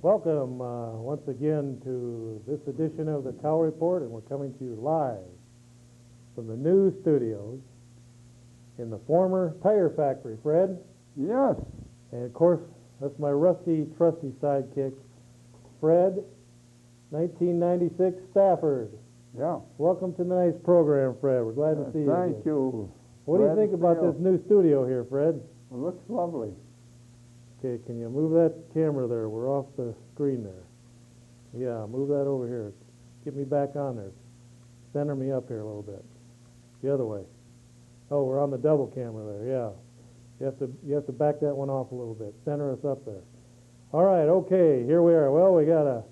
Welcome once again to this edition of the Cow Report, and we're coming to you live from the new studios in the former tire factory. Fred? Yes. And of course, that's my rusty, trusty sidekick, Fred, 1996 Stafford. Yeah. Welcome to tonight's program, Fred. We're glad to see you. Thank you. What do you think about this new studio here, Fred? It looks lovely. Okay, can you move that camera there? We're off the screen there. Yeah, move that over here. Get me back on there. Center me up here a little bit. The other way. Oh, we're on the double camera there. Yeah. You have to back that one off a little bit. Center us up there. All right, okay, here we are. Well, we got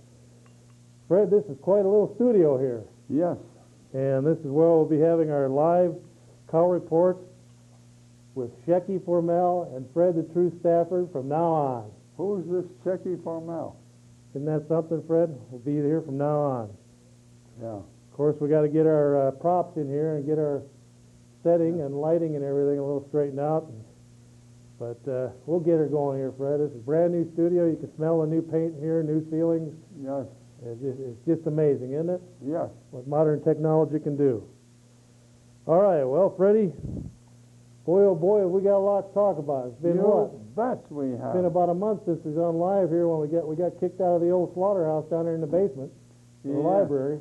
Fred, this is quite a little studio here. Yes. And this is where we'll be having our live cow reports with Shecky Formel and Fred the True Stafford from now on. Who's this Shecky Formel? Isn't that something, Fred? We'll be here from now on. Yeah. Of course, we got to get our props in here and get our setting and lighting and everything a little straightened out. But we'll get her going here, Fred. This is a brand new studio. You can smell the new paint here, new ceilings. Yes. It's just amazing, isn't it? Yes. What modern technology can do. All right, well, Freddie, boy, oh boy, have we got a lot to talk about. It's been what? Bet we have. It's been about a month since we was on live here when we got kicked out of the old slaughterhouse down there in the basement, the library.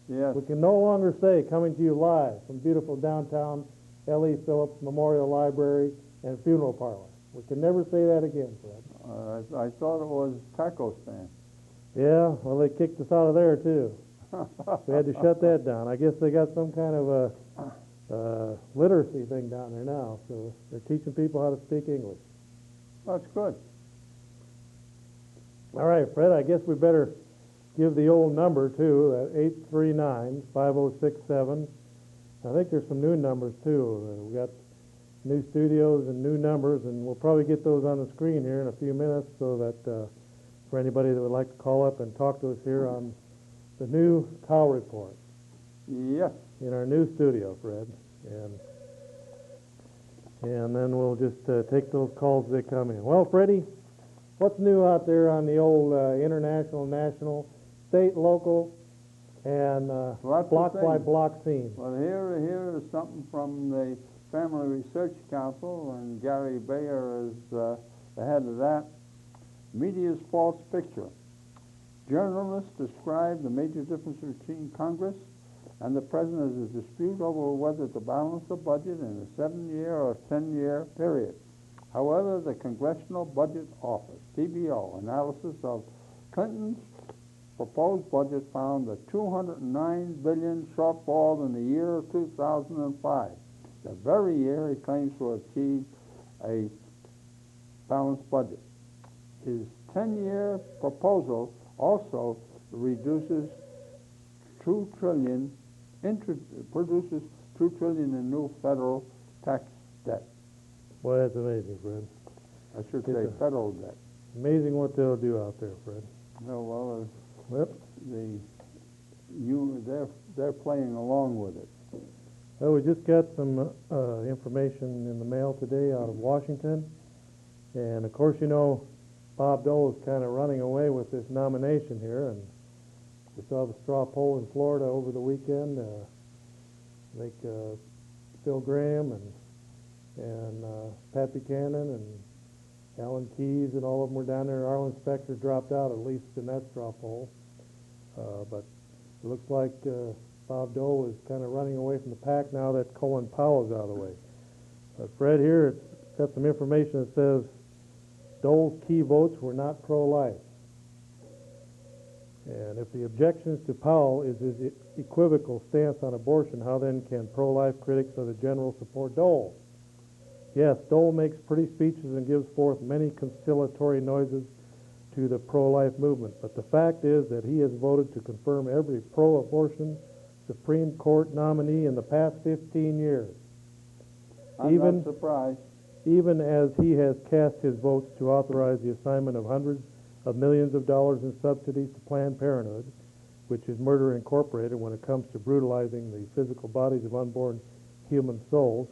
Yes. We can no longer say coming to you live from beautiful downtown L.E. Phillips Memorial Library and Funeral Parlor. We can never say that again, Fred. I thought it was taco stand. Yeah, well, they kicked us out of there, too. We had to shut that down. I guess they got some kind of a literacy thing down there now, so they're teaching people how to speak English. That's good. All right, Fred, I guess we better give the old number, too, 839-5067. I think there's some new numbers, too. We got new studios and new numbers, and we'll probably get those on the screen here in a few minutes so that for anybody that would like to call up and talk to us here on the new Cow Report. Yes. In our new studio, Fred. And then we'll just take those calls as they come in. Well, Freddie, what's new out there on the old international, national, state, local, and block-by-block scene? Well, here is something from the Family Research Council, and Gary Bayer is the head of that. Media's false picture. Journalists describe the major difference between Congress and the President as a dispute over whether to balance the budget in a 7-year or 10-year period. However, the Congressional Budget Office, CBO, analysis of Clinton's proposed budget found a $209 billion shortfall in the year of 2005, the very year he claims to have achieved a balanced budget. His 10-year proposal also produces $2 trillion in new federal tax debt. Boy, that's amazing, Fred. I should say federal debt. Amazing what they'll do out there, Fred. No, well, Yep. they're playing along with it. Well, we just got some information in the mail today out of Washington, and of course, you know, Bob Dole is kind of running away with this nomination here, and we saw the straw poll in Florida over the weekend. I think Phil Graham and Pat Buchanan and Alan Keyes and all of them were down there. Arlen Specter dropped out, at least in that straw poll. But it looks like Bob Dole is kind of running away from the pack now that Colin Powell's out of the way. But Fred, here it's got some information that says Dole's key votes were not pro-life. And if the objections to Powell is his equivocal stance on abortion, how then can pro-life critics of the general support Dole? Yes, Dole makes pretty speeches and gives forth many conciliatory noises to the pro-life movement, but the fact is that he has voted to confirm every pro-abortion Supreme Court nominee in the past 15 years. I'm not surprised. Even as he has cast his votes to authorize the assignment of hundreds of millions of dollars in subsidies to Planned Parenthood, which is Murder Incorporated when it comes to brutalizing the physical bodies of unborn human souls.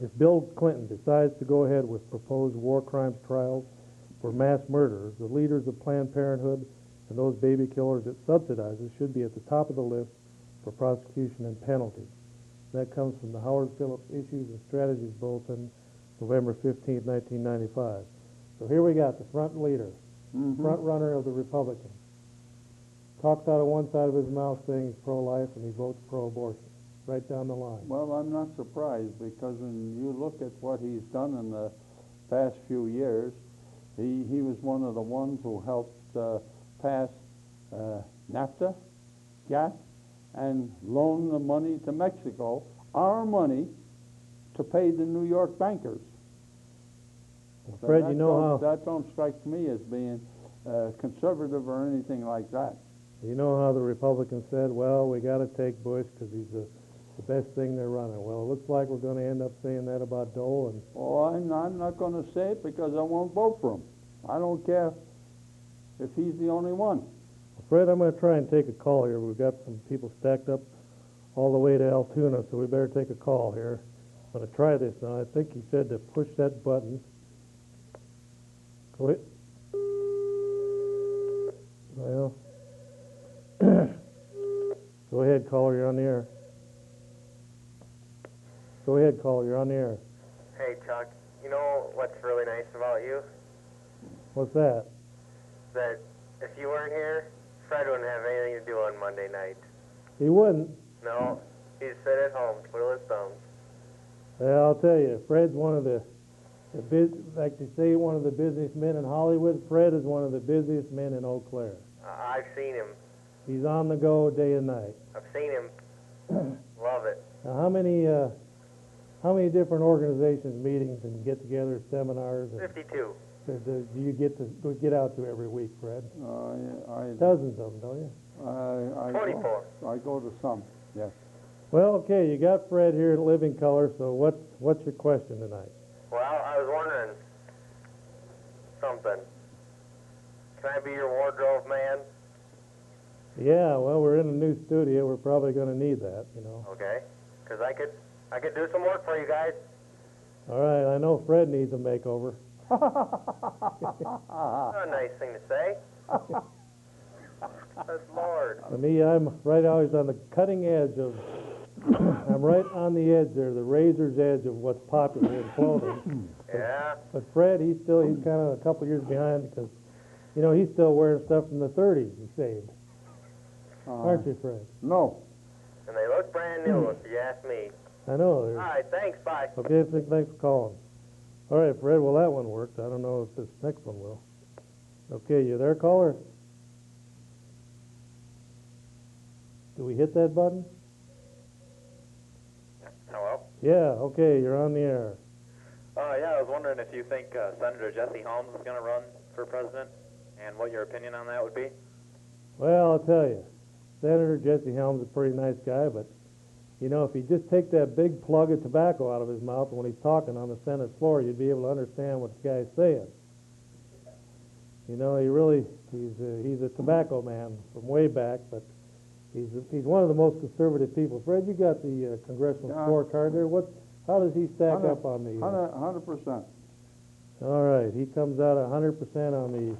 If Bill Clinton decides to go ahead with proposed war crimes trials for mass murderers, the leaders of Planned Parenthood, and those baby killers it subsidizes should be at the top of the list for prosecution and penalty. That comes from the Howard Phillips Issues and Strategies Bulletin, November 15, 1995. So here we got the front leader, front runner of the Republicans. Talks out of one side of his mouth saying he's pro-life and he votes pro-abortion, right down the line. Well, I'm not surprised because when you look at what he's done in the past few years, he was one of the ones who helped pass NAFTA, GATT, and loan the money to Mexico, our money, to pay the New York bankers. Well, Fred, you know how that don't strike me as being conservative or anything like that. you know how the Republicans said, well, we got to take Bush because he's the best thing they're running. Well, it looks like we're going to end up saying that about Dole. And Oh, I'm not going to say it because I won't vote for him. I don't care if he's the only one. Fred, I'm going to try and take a call here. We've got some people stacked up all the way to Altoona, so we better take a call here. I'm going to try this now. I think he said to push that button. Go ahead. Well, go ahead, caller. You're on the air. Go ahead, caller. You're on the air. Hey, Chuck, you know what's really nice about you? What's that? That if you weren't here, Fred wouldn't have anything to do on Monday night. He wouldn't. No, he'd sit at home, twiddle his thumbs. Well, I'll tell you, Fred's one of like they say, one of the busiest men in Hollywood. Fred is one of the busiest men in Eau Claire. I've seen him. He's on the go day and night. I've seen him. Love it. Now, how many different organizations, meetings, and get-together seminars 52. do you get out to every week, Fred? I Dozens of them, don't you? 24. I go to some, yes. Well, okay, you got Fred here in living color. So what's your question tonight? Well, I was wondering something. Can I be your wardrobe man? Yeah, well, we're in a new studio. We're probably going to need that, you know. Okay. Because I could do some work for you guys. All right, I know Fred needs a makeover. Not a nice thing to say. Good Lord. For me, I'm right always on the cutting edge of, I'm right on the edge there, the razor's edge of what's popular in clothing. Yeah. But Fred, he's kind of a couple years behind because, you know, he's still wearing stuff from the 30s he saved. Aren't you, Fred? No. And they look brand new, if you ask me. I know. All right, thanks, bye. Okay, thanks for calling. All right, Fred, well, that one worked. I don't know if this next one will. Okay, you there, caller? Do we hit that button? Hello? Yeah, okay, you're on the air. Yeah, I was wondering if you think Senator Jesse Helms is going to run for president, and what your opinion on that would be. Well, I'll tell you, Senator Jesse Helms is a pretty nice guy, but, you know, if you just take that big plug of tobacco out of his mouth when he's talking on the Senate floor, you'd be able to understand what the guy's saying. You know, he's a tobacco man from way back, but he's one of the most conservative people. Fred, you got the congressional scorecard there. How does he stack up on the? 100%. All right, he comes out 100% on the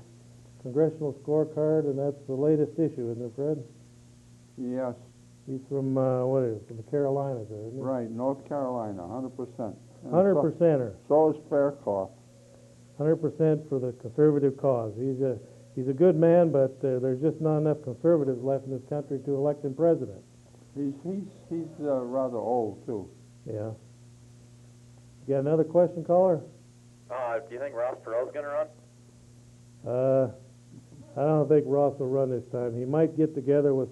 congressional scorecard, and that's the latest issue, isn't it, Fred? Yes. He's from from the Carolinas, there, isn't he? Right, North Carolina, 100%. 100%er. So is Faircloth. 100% for the conservative cause. He's a good man, but there's just not enough conservatives left in this country to elect him president. He's rather old too. Yeah. You got another question, caller? Do you think Ross Perot's going to run? I don't think Ross will run this time. He might get together with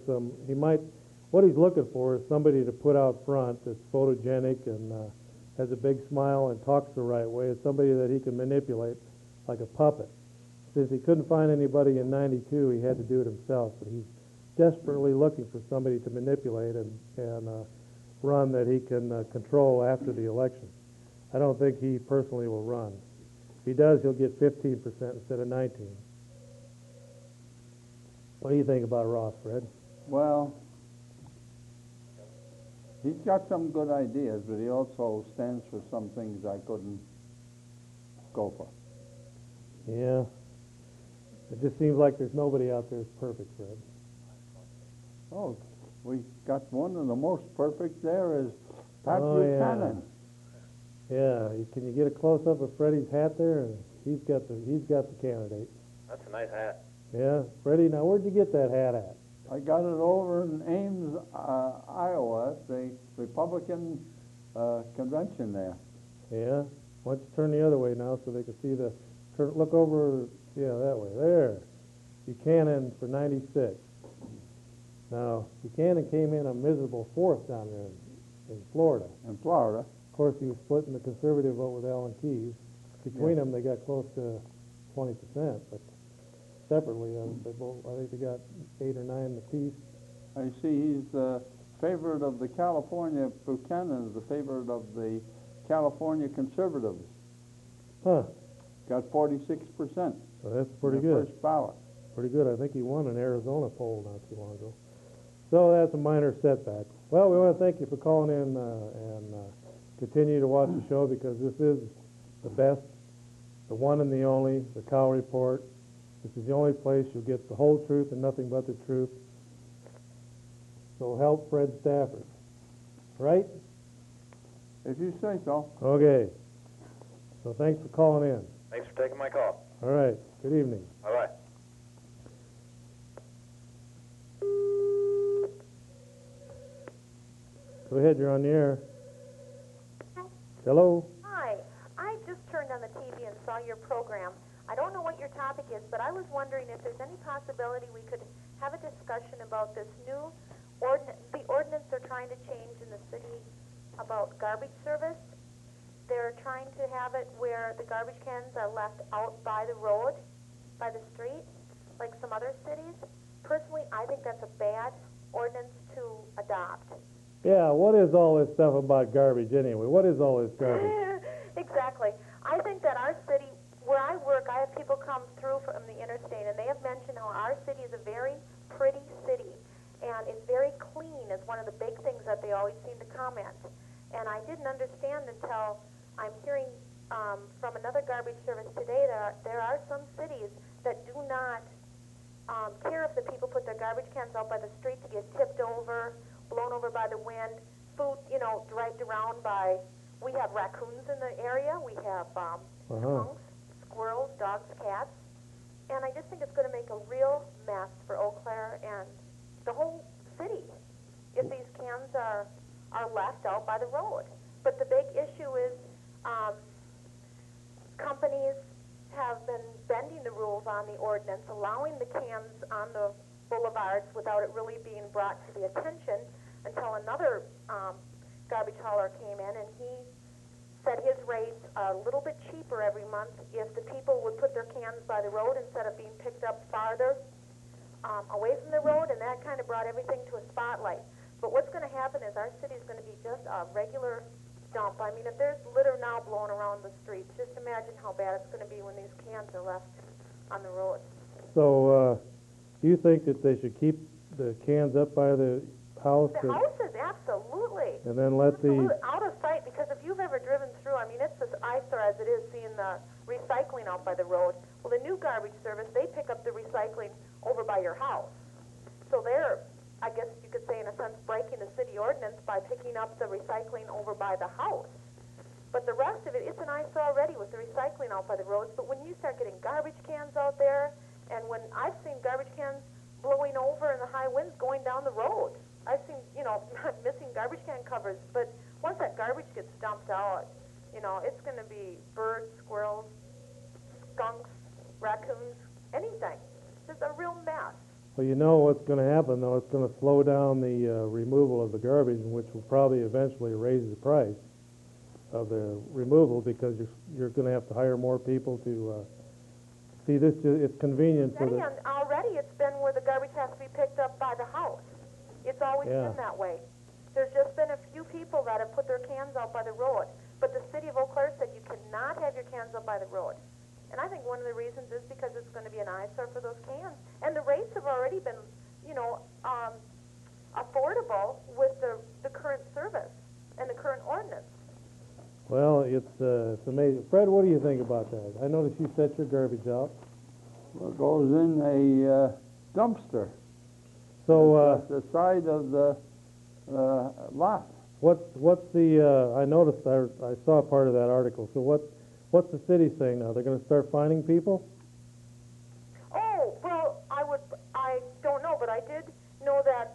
what he's looking for is somebody to put out front that's photogenic and has a big smile and talks the right way. It's somebody that he can manipulate like a puppet. Since he couldn't find anybody in '92, he had to do it himself. But he's desperately looking for somebody to manipulate and run that he can control after the election. I don't think he personally will run. If he does, he'll get 15% instead of 19%. What do you think about Ross, Fred? Well, he's got some good ideas, but he also stands for some things I couldn't go for. Yeah. It just seems like there's nobody out there that's perfect, Fred. Oh, we got one of the most perfect there is Pat Oh, yeah. Buchanan. Yeah, can you get a close-up of Freddie's hat there? He's got the candidate. That's a nice hat. Yeah, Freddie, now where'd you get that hat at? I got it over in Ames, Iowa, at the Republican convention there. Yeah? Why don't you turn the other way now so they can see look over, yeah, that way. There. Buchanan for 96. Now, Buchanan came in a miserable fourth down there in Florida. In Florida. Of course, he was splitting the conservative vote with Alan Keyes. Between them, they got close to 20%, but separately, I think they got 8 or 9 apiece. I see he's the favorite of the California, Buchanan is the favorite of the California conservatives. Huh. Got 46%. So that's pretty in the good. First ballot. Pretty good. I think he won an Arizona poll not too long ago. So that's a minor setback. Well, we want to thank you for calling in and continue to watch the show, because this is the best, the one and the only, the Cow Report. This is the only place you'll get the whole truth and nothing but the truth. So help Fred Stafford. Right? If you say so. Okay. So thanks for calling in. Thanks for taking my call. All right. Good evening. Bye-bye. Go ahead. You're on the air. Hello? Hi. I just turned on the TV and saw your program. I don't know what your topic is, but I was wondering if there's any possibility we could have a discussion about this new the ordinance they're trying to change in the city about garbage service. They're trying to have it where the garbage cans are left out by the road, by the street, like some other cities. Personally, I think that's a bad ordinance to adopt. Yeah, what is all this stuff about garbage anyway? What is all this garbage? Exactly. I think that our city, where I work, I have people come through from the interstate, and they have mentioned how our city is a very pretty city, and it's very clean is one of the big things that they always seem to comment. And I didn't understand until I'm hearing from another garbage service today that there are some cities that do not care if the people put their garbage cans out by the street to get tipped over, blown over by the wind, food, dragged around by, we have raccoons in the area, we have skunks, squirrels, dogs, cats, and I just think it's going to make a real mess for Eau Claire and the whole city if these cans are left out by the road. But the big issue is companies have been bending the rules on the ordinance, allowing the cans on the boulevards without it really being brought to the attention until another garbage hauler came in, and he said his rates are a little bit cheaper every month if the people would put their cans by the road instead of being picked up farther away from the road, and that kind of brought everything to a spotlight. But what's going to happen is our city is going to be just a regular dump. I mean, if there's litter now blowing around the streets, just imagine how bad it's going to be when these cans are left on the road. So, do you think that they should keep the cans up by the house? The houses, absolutely. And then let Absolutely. Out of sight, because if you've ever driven through, I mean, it's this eyesore as it is seeing the recycling out by the road. Well, the new garbage service, they pick up the recycling over by your house. So they're, I guess you could say in a sense, breaking the city ordinance by picking up the recycling over by the house. But the rest of it, it's an eyesore already with the recycling out by the roads. But when you start getting garbage cans out there, and when I've seen garbage cans blowing over in the high winds going down the road, I've seen, missing garbage can covers. But once that garbage gets dumped out, it's going to be birds, squirrels, skunks, raccoons, anything. It's a real mess. Well, you know what's going to happen, though. It's going to slow down the removal of the garbage, which will probably eventually raise the price of the removal, because you're going to have to hire more people to see this. It's convenient for the... Already it's been where the garbage has to be picked up by the house. It's always been that way. There's just been a few people that have put their cans out by the road. But the city of Eau Claire said you cannot have your cans out by the road. And I think one of the reasons is because it's going to be an eyesore for those cans. And the rates have already been, affordable with the current service and the current ordinance. Well, it's amazing. Fred, what do you think about that? I noticed you set your garbage out. Well, it goes in a dumpster. So, At the side of the lot. what's the, I noticed, I saw part of that article. So what's the city saying now? They're gonna start fining people? Oh, well, I don't know, but I did know that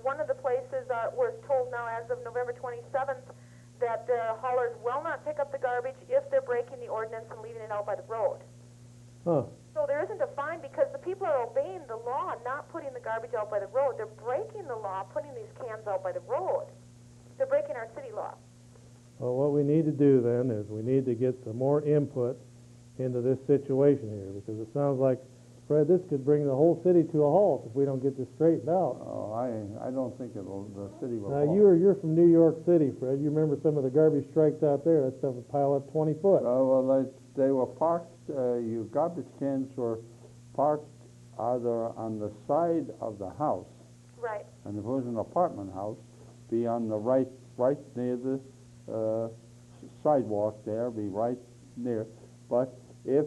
one of the places was told now as of November 27th that haulers will not pick up the garbage if they're breaking the ordinance and leaving it out by the road. Huh. So there isn't a fine because the people are obeying the law, not putting the garbage out by the road. They're breaking the law, putting these cans out by the road. They're breaking our city law. Well, what we need to do then is we need to get some more input into this situation here, because it sounds like, Fred, this could bring the whole city to a halt if we don't get this straightened out. Oh, I don't think the city will. Now, fall. you're from New York City, Fred. You remember some of the garbage strikes out there? That stuff would pile up 20 foot. Well, they were parked, your garbage cans were parked either on the side of the house, Right. and if it was an apartment house, be on the right near the sidewalk there, be right near. But if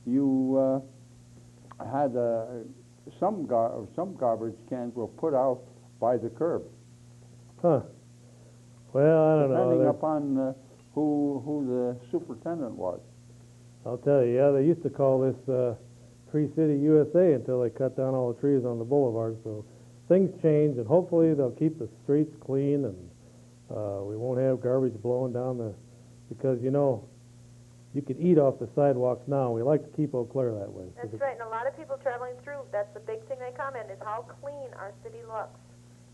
you had some garbage cans were put out by the curb. Huh. Well, I don't know. Depending There's- upon who the superintendent was. I'll tell you, yeah, they used to call this Tree City, USA until they cut down all the trees on the boulevard. So things change, and hopefully they'll keep the streets clean, and we won't have garbage blowing down because, you know, you can eat off the sidewalks now. We like to keep Eau Claire that way. That's right, and a lot of people traveling through, that's the big thing they comment, is how clean our city looks.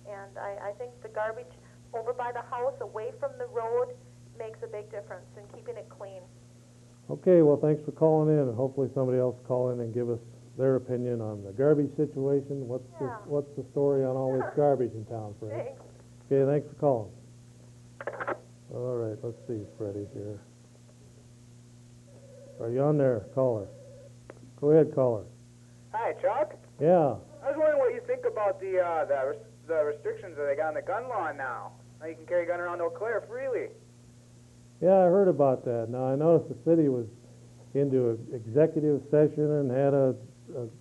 And I think the garbage over by the house, away from the road, makes a big difference in keeping it clean. Okay, well, thanks for calling in, and hopefully somebody else call in and give us their opinion on the garbage situation. Yeah. What's the story on all this garbage in town, Fred? Thanks. Okay, thanks for calling. All right, let's see, Freddie's here. Are you on there, caller? Go ahead, caller. Hi, Chuck. Yeah. I was wondering what you think about the restrictions that they got on the gun law now. Now you can carry a gun around Eau Claire freely. Yeah, I heard about that. Now, I noticed the city was into an executive session and had a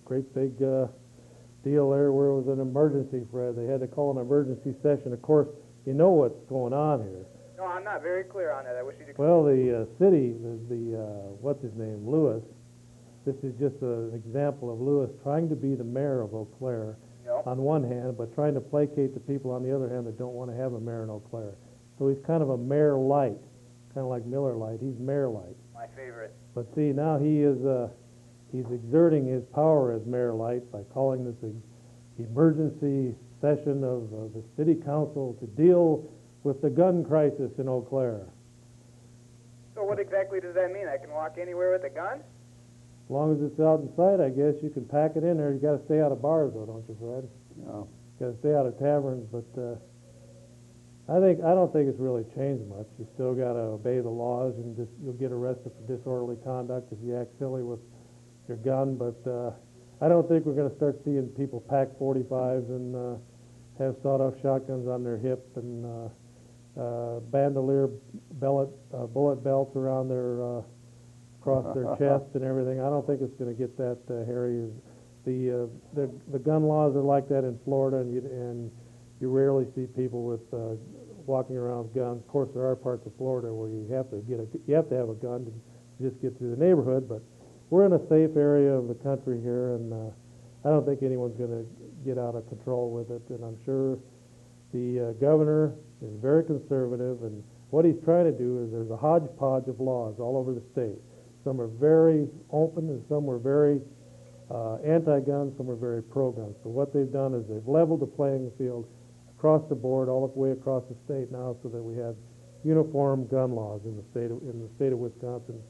great big deal there where it was an emergency, Fred. They had to call an emergency session. Of course, you know what's going on here. No, I'm not very clear on that. I wish you'd explain. Well, the city, what's his name, Lewis, this is just an example of Lewis trying to be the mayor of Eau Claire Yep. on one hand, but trying to placate the people on the other hand that don't want to have a mayor in Eau Claire. So he's kind of a mayor light, kind of like Miller Lite. He's mayor light. My favorite. But see, now he's exerting his power as mayor light by calling this an emergency session of the city council to deal with the gun crisis in Eau Claire. So what exactly does that mean? I can walk anywhere with a gun? As long as it's out in sight, I guess you can pack it in there. You got to stay out of bars, though, don't you, Fred? No. Got to stay out of taverns. But I don't think it's really changed much. You still got to obey the laws, and you'll get arrested for disorderly conduct if you act silly with your gun. But I don't think we're going to start seeing people pack 45s and have sawed-off shotguns on their hip and bandolier bullet belts around their across their chest and everything. I don't think it's going to get that hairy. The gun laws are like that in Florida, and you rarely see people with walking around with guns. Of course, there are parts of Florida where you have to have a gun to just get through the neighborhood. But we're in a safe area of the country here, and I don't think anyone's going to get out of control with it. And I'm sure the governor is very conservative, and what he's trying to do is there's a hodgepodge of laws all over the state. Some are very open, and some are very anti-gun, some are very pro-gun. So what they've done is they've leveled the playing field across the board, all the way across the state now, so that we have uniform gun laws in the state of Wisconsin,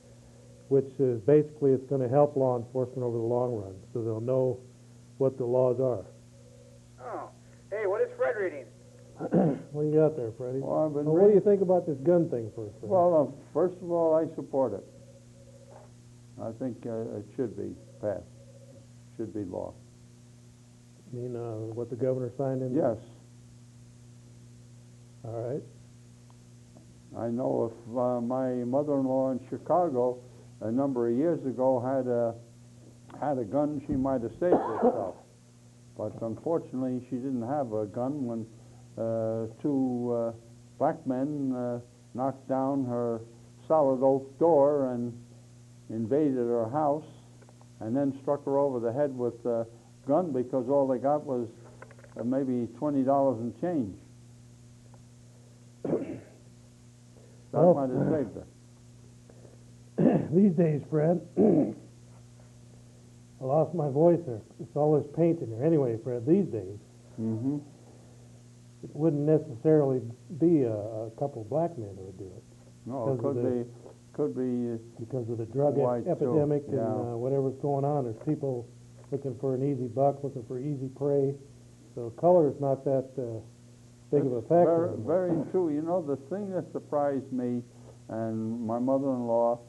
which is basically it's going to help law enforcement over the long run, so they'll know what the laws are. Oh. Hey, what is Fred reading? What do you got there, Freddie? Well, I've been Well, what do you reading- think about this gun thing first, Freddie? Well, first of all, I support it. I think it should be passed. Should be law. I mean, what the governor signed in? Yes. All right. I know if my mother-in-law in Chicago a number of years ago had a gun, she might have saved herself. But unfortunately, she didn't have a gun when two black men knocked down her solid oak door and invaded her house, and then struck her over the head with a gun because all they got was maybe $20 in change. That Well, might have saved her. These days, Fred, I lost my voice there. It's all this paint in there. Anyway, Fred, these days, Mm-hmm. it wouldn't necessarily be a couple of black men who would do it. No, it Because of the- could be. Because of the drug White, too, epidemic yeah. and whatever's going on. There's people looking for an easy buck, looking for easy prey. So color is not that big of a factor. Very, very true. You know, the thing that surprised me, and my mother-in-law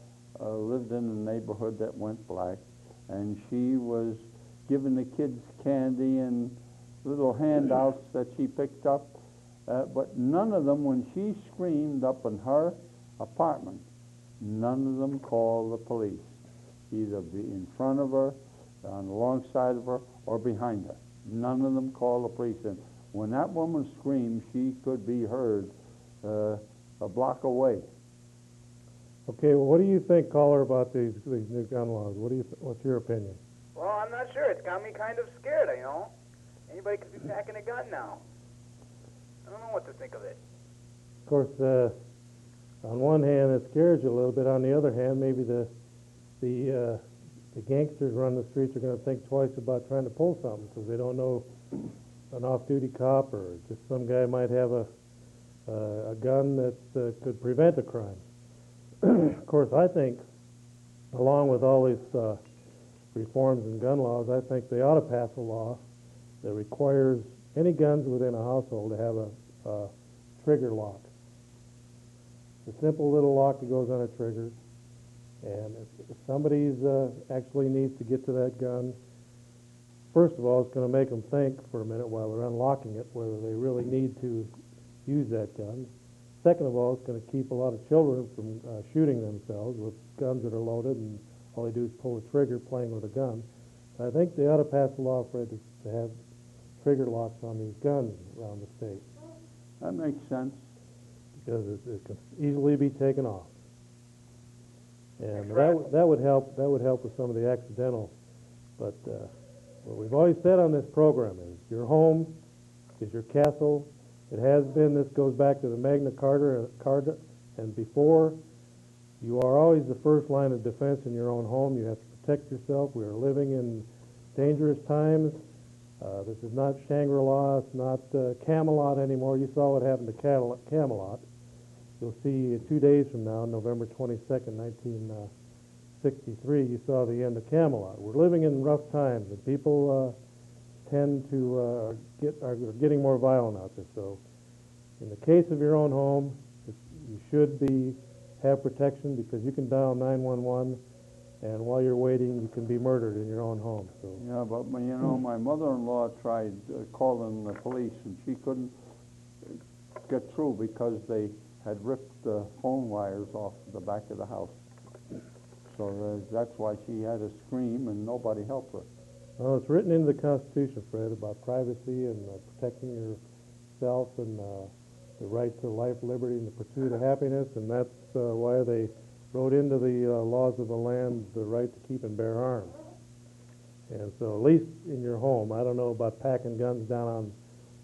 lived in a neighborhood that went black, and she was giving the kids candy and little handouts that she picked up, but none of them, when she screamed up in her apartment, none of them called the police, either in front of her, on the wrong side of her, or behind her. None of them called the police. And when that woman screamed, she could be heard a block away. Okay, well, what do you think, caller, about these new gun laws? What's your opinion? Well, I'm not sure. It's got me kind of scared, you know. Anybody could be packing a gun now. I don't know what to think of it. Of course, on one hand, it scares you a little bit. On the other hand, maybe the gangsters running the streets are going to think twice about trying to pull something because they don't know an off-duty cop or just some guy might have a gun that could prevent a crime. Of course, I think, along with all these reforms in gun laws, I think they ought to pass a law that requires any guns within a household to have a trigger lock. It's a simple little lock that goes on a trigger, and if somebody's actually needs to get to that gun, first of all, it's going to make them think for a minute while they're unlocking it whether they really need to use that gun. Second of all, it's going to keep a lot of children from shooting themselves with guns that are loaded and all they do is pull the trigger playing with a gun. I think they ought to pass a law, Fred, to have trigger locks on these guns around the state That makes sense. because it can easily be taken off. And That's that would help with some of the accidental. But what we've always said on this program is your home is your castle. It has been. This goes back to the Magna Carta, and before. You are always the first line of defense in your own home. You have to protect yourself. We are living in dangerous times. This is not Shangri-La. It's not Camelot anymore. You saw what happened to Camelot. You'll see 2 days from now, November 22nd, 1963, you saw the end of Camelot. We're living in rough times, and people tend to are getting more violent out there. So in the case of your own home, you should have protection because you can dial 911, and while you're waiting, you can be murdered in your own home. So Yeah, but you know, my mother-in-law tried calling the police, and she couldn't get through because they had ripped the phone wires off the back of the house. So that's why she had to scream, and nobody helped her. well, it's written into the Constitution, Fred, about privacy and protecting yourself and the right to life, liberty, and the pursuit of happiness, and that's why they wrote into the laws of the land the right to keep and bear arms. And so at least in your home, I don't know about packing guns down on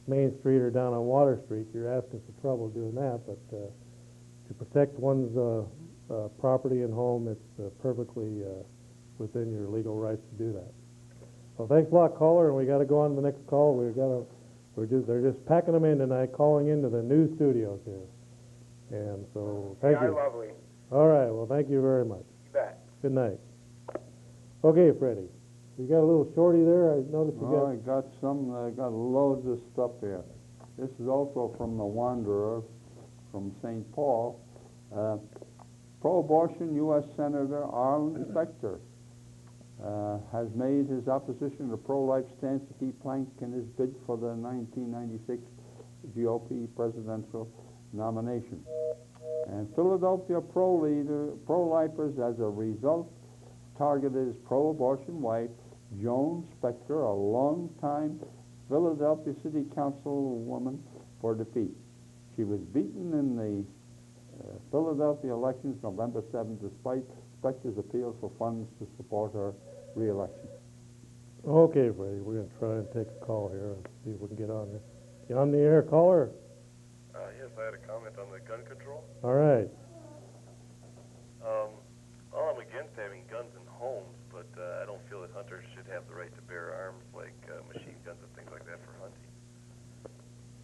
Main Street or down on Water Street. You're asking for trouble doing that, but to protect one's property and home, it's perfectly within your legal rights to do that. Well, thanks a lot, caller, and we got to go on to the next call. They're just packing them in tonight, calling into the new studios here. And so, thank Yeah, you. lovely. All right, well, thank you very much. You bet. Good night. Okay, Freddie, you got a little shorty there. I noticed you Oh, I got loads of stuff here. This is also from the Wanderer from St. Paul. Pro-abortion U.S. Senator Arlen Specter has made his opposition to pro-life stance a key plank in his bid for the 1996 GOP presidential nomination. And Philadelphia pro-lifers, as a result, targeted his pro-abortion wife, Joan Spector, a longtime Philadelphia City Councilwoman, for defeat. She was beaten in the Philadelphia elections November 7th, despite Spector's appeals for funds to support her re-election. Okay, Freddie, we're gonna try and take a call here and see if we can get on there. You on the air, caller? Yes, I had a comment on the gun control. All right. Well, I'm against having guns in homes, but I don't feel that hunters should have the right to bear arms like machine guns and things like that for hunting.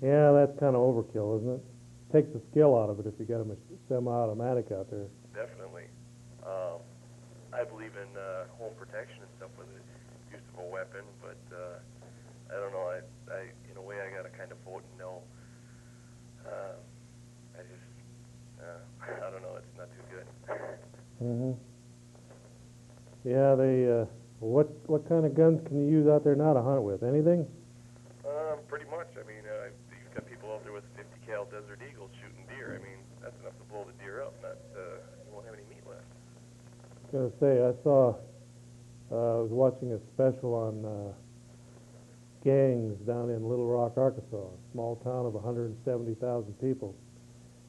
Yeah, that's kind of overkill, isn't it? Takes the skill out of it if you got a semi-automatic out there. Definitely. I believe in home protection and stuff with the use of a weapon, but I don't know. I in a way, I got to kind of vote no. I don't know. It's not too good. Mm-hmm. Yeah, they. What kind of guns can you use out there now to hunt with? Anything? Pretty much. I mean, you've got people out there with 50 cal Desert Eagles shooting deer. I mean, that's enough to blow the deer up. Not you won't have any meat left. I was gonna say I saw. I was watching a special on gangs down in Little Rock, Arkansas, a small town of 170,000 people.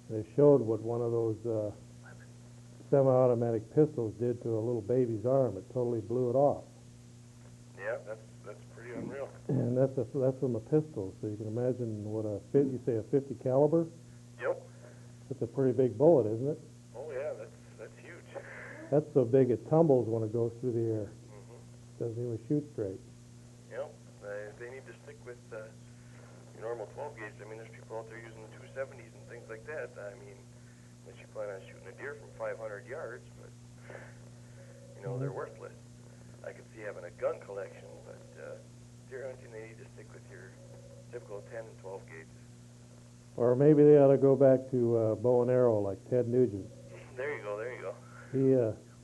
And they showed what one of those semi-automatic pistols did to a little baby's arm. It totally blew it off. Yeah, that's pretty unreal. And that's from a pistol, so you can imagine what you say a 50 caliber? Yep. That's a pretty big bullet, isn't it? Oh yeah, that's huge. That's so big it tumbles when it goes through the air. Mm-hmm. Doesn't even shoot straight. Yep. They need to stick with your normal 12 gauge. I mean, there's people out there using the 270s and things like that. I mean, unless you plan on shooting a deer from 500 yards, but you know they're worthless. I could see having a gun collection, but deer hunting, they need to stick with your typical 10 and 12 gauges. Or maybe they ought to go back to bow and arrow like Ted Nugent. There you go. There you go. He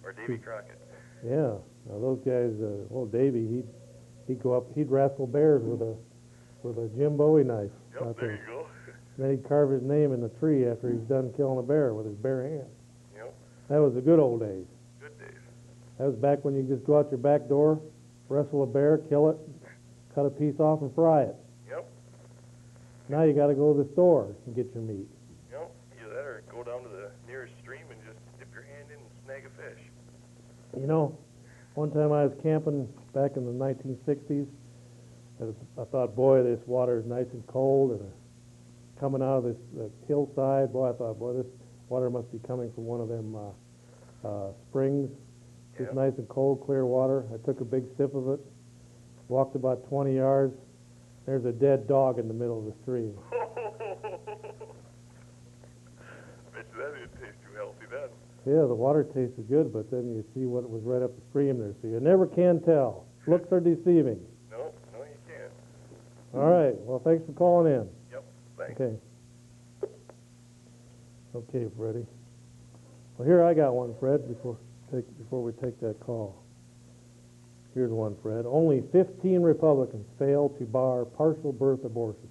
Or Davy Crockett. Yeah. Now those guys, old Davy, he'd go up, he'd wrestle bears with a Jim Bowie knife. Yep. There you go. Then he'd carve his name in the tree after he's done killing a bear with his bare hands. Yep. That was the good old days. Good days. That was back when you just go out your back door, wrestle a bear, kill it, cut a piece off and fry it. Yep. Now you got to go to the store and get your meat. Yep. Either that or go down to the nearest stream and just dip your hand in and snag a fish. You know, one time I was camping back in the 1960s, I thought, boy, this water is nice and cold, and coming out of this hillside, boy, I thought, boy, this water must be coming from one of them springs. It's nice and cold, clear water. I took a big sip of it, walked about 20 yards. There's a dead dog in the middle of the stream. Bet you that didn't taste too healthy then. Yeah, the water tasted good, but then you see what was right up the stream there, so you never can tell. Looks are deceiving. No, you can't. All right, well, thanks for calling in. Yep, thanks. Okay. Okay, Freddie. Well, here I got one, Fred, before we take that call. Here's one, Fred. Only 15 Republicans failed to bar partial birth abortion.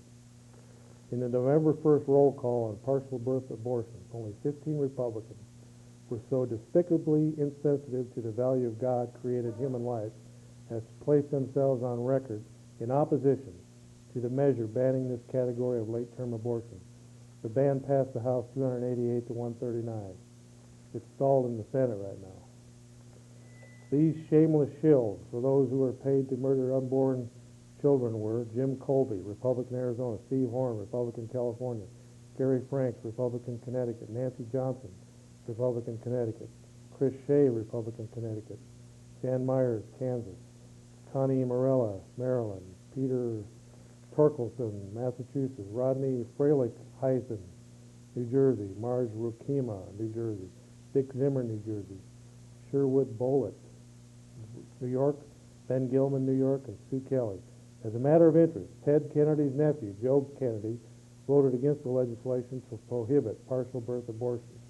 In the November 1st roll call on partial birth abortion, only 15 Republicans were so despicably insensitive to the value of God-created human life as to place themselves on record in opposition to the measure banning this category of late-term abortion. The ban passed the House 288 to 139. It's stalled in the Senate right now. These shameless shills for those who are paid to murder unborn children were Jim Colby, Republican Arizona, Steve Horn, Republican California, Gary Franks, Republican Connecticut, Nancy Johnson, Republican Connecticut, Chris Shea, Republican Connecticut, Jan Myers, Kansas, Connie Morella, Maryland, Peter Torkelson, Massachusetts, Rodney Freilich, Heisen, New Jersey, Marge Rukema, New Jersey, Dick Zimmer, New Jersey, Sherwood Bollitt, New York, Ben Gilman, New York, and Sue Kelly. As a matter of interest, Ted Kennedy's nephew, Joe Kennedy, voted against the legislation to prohibit partial birth abortions,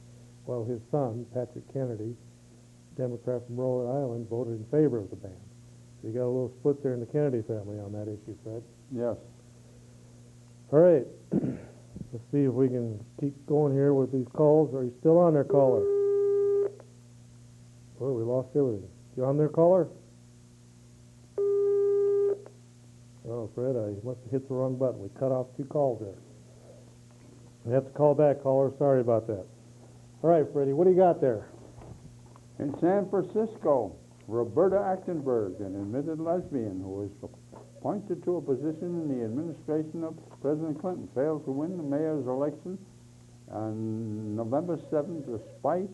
while his son, Patrick Kennedy, Democrat from Rhode Island, voted in favor of the ban. So you got a little split there in the Kennedy family on that issue, Fred. Yes. All right. Let's see if we can keep going here with these calls. Are you still on there, caller? Boy, we lost everything. You on there, caller? Oh, Fred, I must have hit the wrong button. We cut off 2 calls there. We have to call back, caller. Sorry about that. All right, Freddie, what do you got there? In San Francisco, Roberta Achtenberg, an admitted lesbian who was appointed to a position in the administration of President Clinton, failed to win the mayor's election on November 7th, despite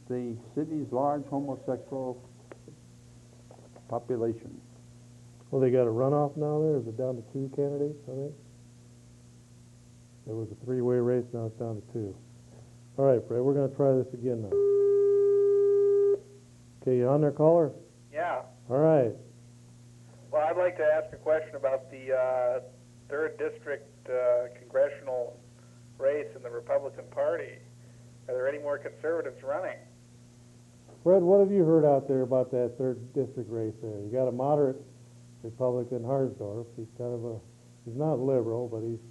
the city's large homosexual population. Well, they got a runoff now there? Is it down to 2 candidates, I think? There was a 3-way race, now it's down to 2. All right, Fred, we're going to try this again now. Okay, you on there, caller? Yeah. All right. Well, I'd like to ask a question about the 3rd District congressional race in the Republican Party. Are there any more conservatives running? Fred, what have you heard out there about that 3rd District race there? You got a moderate Republican, Harsdorf. He's kind of he's not liberal, but he's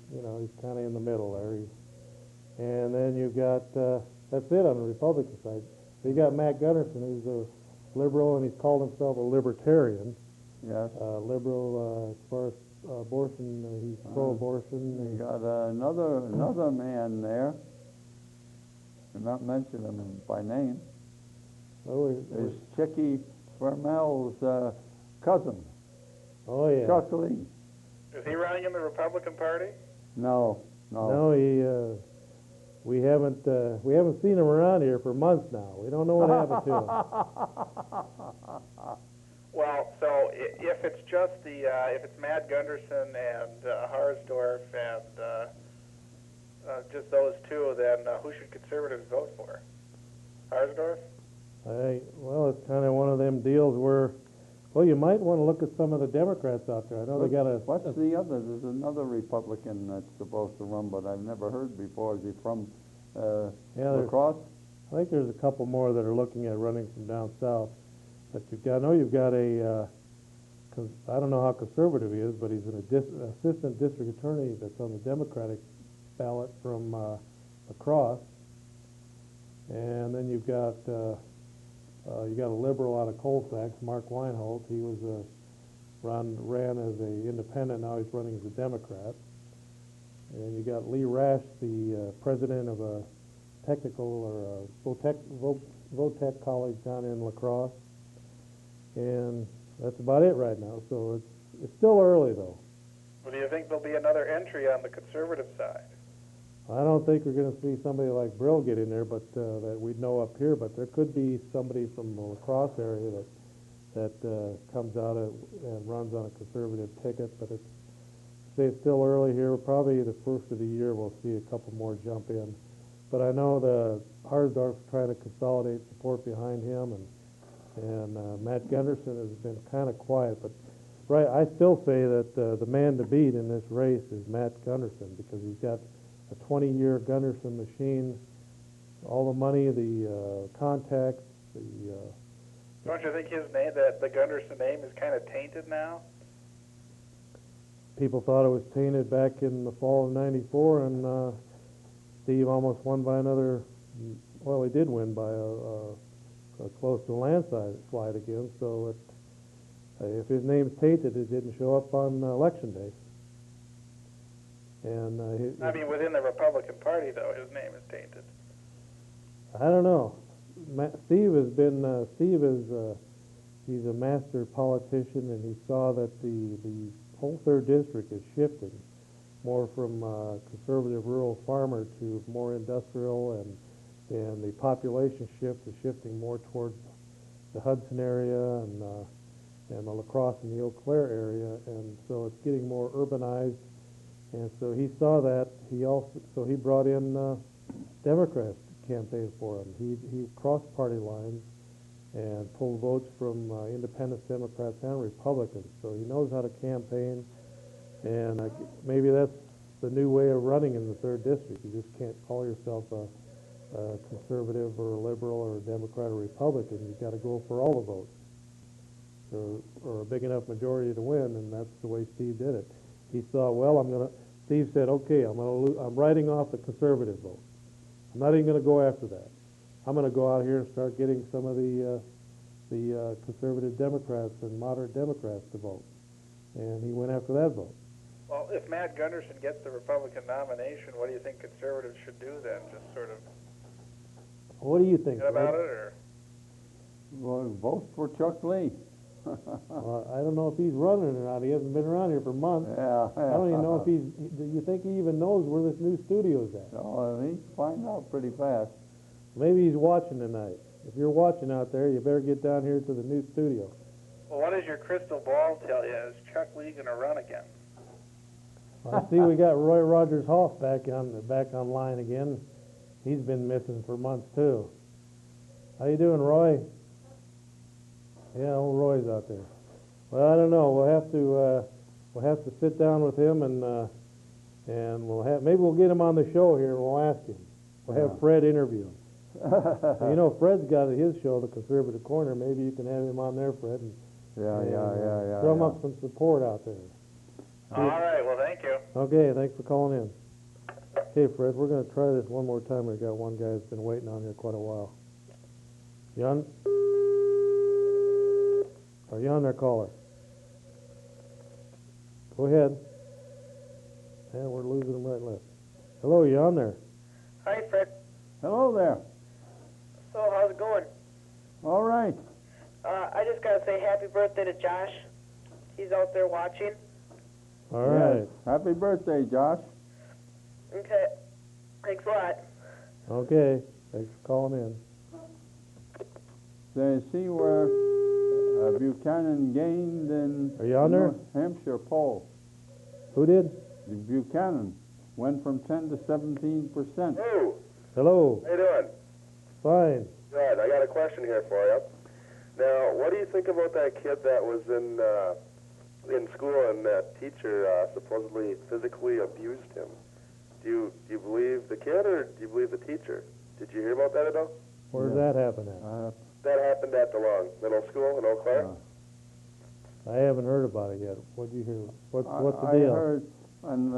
kind of in the middle there. And then you've got, that's it on the Republican side. So you got Matt Gunderson, who's a liberal, and he's called himself a libertarian. Yes. Liberal as far as abortion, he's pro-abortion. You got another man there. You're not mentioning him by name. Is Chicky Vermel's cousin. Oh, yeah. Chuck Lee. Is he running in the Republican Party? No. No, we haven't seen him around here for months now. We don't know what happened to him. Well, so if it's just if it's Matt Gunderson and Harsdorf and just those 2, then who should conservatives vote for? Harsdorf? Well, it's kind of one of them deals where, well, you might want to look at some of the Democrats out there. I know they got What's the other? There's another Republican that's supposed to run, but I've never heard before. Is he from La Crosse? I think there's a couple more that are looking at running from down south. But I know you've got I don't know how conservative he is, but he's an assistant district attorney that's on the Democratic ballot from La Crosse. And then you've got a liberal out of Colfax, Mark Weinhold. He was ran as an independent. Now he's running as a Democrat. And you got Lee Rash, the president of a technical or Votech college down in La Crosse. And that's about it right now. So it's still early, though. Well, do you think there'll be another entry on the conservative side? I don't think we're going to see somebody like Brill get in there, but that we'd know up here. But there could be somebody from the La Crosse area that comes out and runs on a conservative ticket. But it's still early here. Probably the first of the year we'll see a couple more jump in. But I know the Harsdorf's trying to consolidate support behind him, and Matt Gunderson has been kind of quiet. But right, I still say that the man to beat in this race is Matt Gunderson, because he's got a 20-year Gunderson machine, all the money, the contacts, Don't you think his name, that the Gunderson name, is kind of tainted now? People thought it was tainted back in the fall of '94, and Steve almost won by another. Well, he did win by a close to a landslide again. So if his name's tainted, it didn't show up on election day. And I mean, within the Republican Party, though, his name is tainted. I don't know. Steve has been. Steve is. He's a master politician, and he saw that the whole 3rd district is shifting more from conservative rural farmer to more industrial, and the population shift is shifting more towards the Hudson area and the La Crosse and the Eau Claire area, and so it's getting more urbanized. And so he saw that. He brought in Democrats to campaign for him. He crossed party lines and pulled votes from independent Democrats and Republicans. So he knows how to campaign, and maybe that's the new way of running in the 3rd district. You just can't call yourself a conservative or a liberal or a Democrat or Republican. You've got to go for all the votes, or a big enough majority to win, and that's the way Steve did it. He thought, well, Steve said, okay, I'm writing off the conservative vote. I'm not even gonna go after that. I'm gonna go out here and start getting some of the conservative Democrats and moderate Democrats to vote. And he went after that vote. Well, if Matt Gunderson gets the Republican nomination, what do you think conservatives should do then? Just sort of What do you think, forget about Fred? it, or? Well, vote for Chuck Lee. I don't know if he's running or not. He hasn't been around here for months. Yeah. I don't even know if do you think he even knows where this new studio's at? Oh, he find out pretty fast. Maybe he's watching tonight. If you're watching out there, you better get down here to the new studio. Well, what does your crystal ball tell you? Is Chuck Lee going to run again? I see we got Roy Rogers Hoff back online again. He's been missing for months too. How you doing, Roy? Yeah, old Roy's out there. Well, I don't know. We'll have to sit down with him and maybe we'll get him on the show here and we'll ask him. We'll have Fred interview him. You know, Fred's got his show, The Conservative Corner. Maybe you can have him on there, Fred, and drum up some support out there. All right, well, thank you. Okay, thanks for calling in. Okay, Fred, we're going to try this one more time. We've got one guy that's been waiting on here quite a while. You on? Are you on there, caller? Go ahead. And we're losing him right and left. Hello, you on there? Hi, Fred. Hello there. So, how's it going? All right. I just got to say happy birthday to Josh. He's out there watching. All right. Yes. Happy birthday, Josh. Okay. Thanks a lot. Okay. Thanks for calling in. They see where Buchanan gained in Are you on there? New Hampshire poll. Who did? Buchanan went from 10 to 17%. Hey, Hello. how you doing? Fine. Good. I got a question here for you. Now, what do you think about that kid that was in school and that teacher supposedly physically abused him? Do you believe the kid or do you believe the teacher? Did you hear about that at all? Where did that happen at? That happened at DeLong Middle School in Eau Claire. I haven't heard about it yet. What'd you hear? What's the I deal? heard, and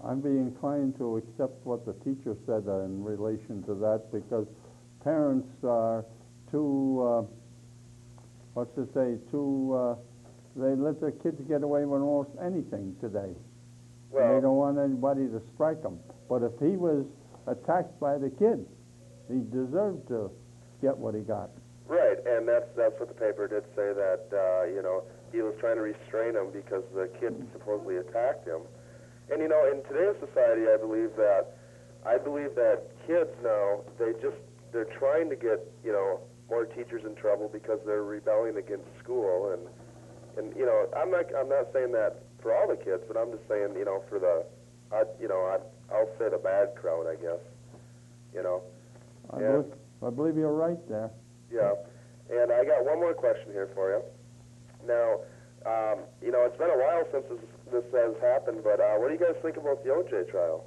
I'd be inclined to accept what the teacher said in relation to that, because parents are too, they let their kids get away with almost anything today. Well, They don't want anybody to strike them. But if he was attacked by the kid, he deserved to get what he got. right, and that's what the paper did say, that he was trying to restrain him because the kid supposedly attacked him. And in today's society, I believe that kids now, they're trying to get more teachers in trouble because they're rebelling against school, and I'm not saying that for all the kids, but I'm just saying for the I'll say the bad crowd, I guess. I believe you're right there. Yeah, and I got one more question here for you. Now, it's been a while since this has happened, but what do you guys think about the O.J. trial?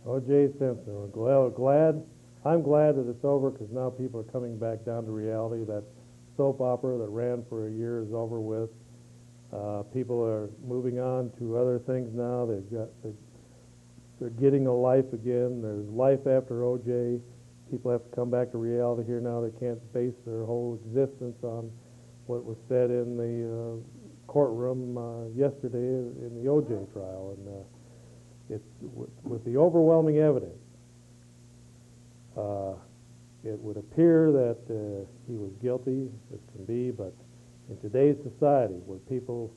O.J. Simpson. I'm glad that it's over, because now people are coming back down to reality. That soap opera that ran for a year is over with. People are moving on to other things now. They're getting a life again. There's life after O.J. People have to come back to reality here now. They can't base their whole existence on what was said in the courtroom yesterday in the O.J. trial. And it's with the overwhelming evidence, it would appear that he was guilty as can be, but in today's society where people,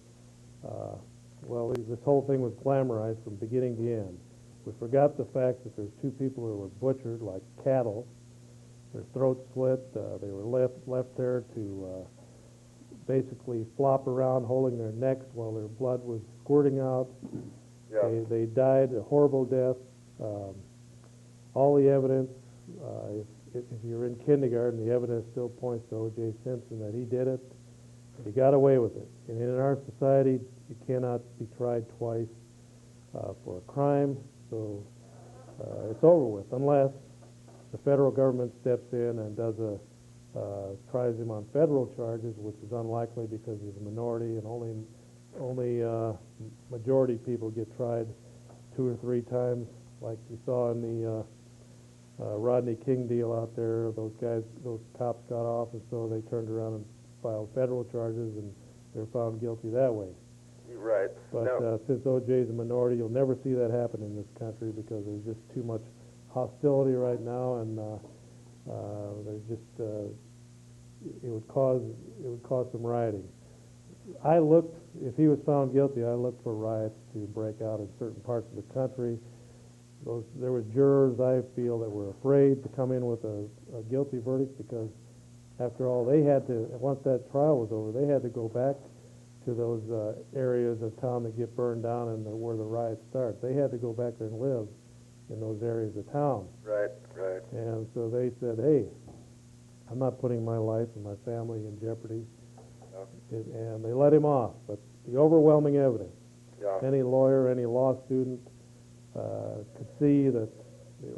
this whole thing was glamorized from beginning to end. We forgot the fact that there's two people who were butchered like cattle, their throats slit, they were left there to basically flop around holding their necks while their blood was squirting out. Yeah. They died a horrible death. All the evidence, if you're in kindergarten, the evidence still points to O.J. Simpson that he did it. He got away with it. And in our society, you cannot be tried twice for a crime. So it's over with, unless the federal government steps in and tries him on federal charges, which is unlikely because he's a minority and only majority people get tried 2 or 3 times, like you saw in the Rodney King deal out there. Those cops got off, and so they turned around and filed federal charges, and they're found guilty that way. Right. But Now, since O.J.'s a minority, you'll never see that happen in this country because there's just too much hostility right now, and there's just it would cause some rioting. If he was found guilty, I looked for riots to break out in certain parts of the country. There were jurors, I feel, that were afraid to come in with a guilty verdict because, after all, they had to, once that trial was over, they had to go back to those areas of town that get burned down and where the riots start. They had to go back there and live in those areas of town. right. And so they said, hey, I'm not putting my life and my family in jeopardy. And they let him off. But the overwhelming evidence, Yeah. any lawyer, any law student could see that